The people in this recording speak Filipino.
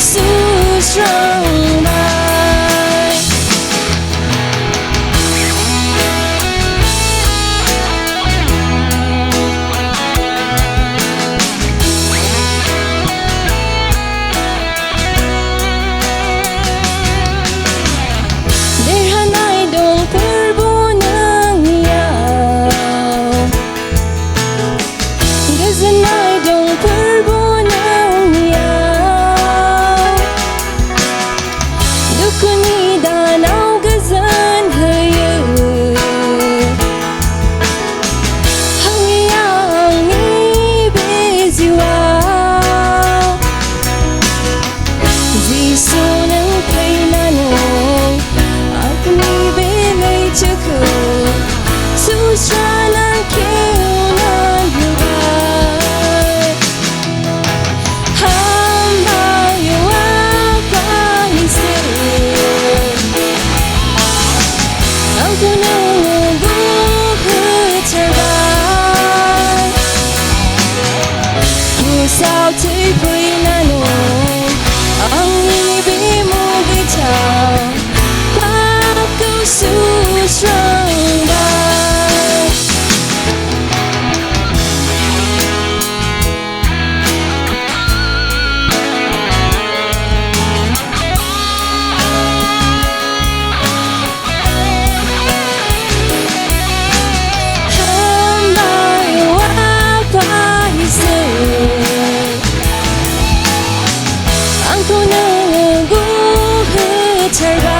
susrambay. Derhanay dong purbo ng iyaw, gazanay dong purbo ng iyaw, dukuni danaw gazan hayu, hangyang ibiziwaw, ziso ng kailanong ako nibigay tiyaku, susranan kiunan yugay. Hambayo apahisin, ako nang buhat terbay, pusaw tipoy nanong ang ibig mo bitaw, ako susrambay. Hambayo apahisin, ako nang buhat terbay.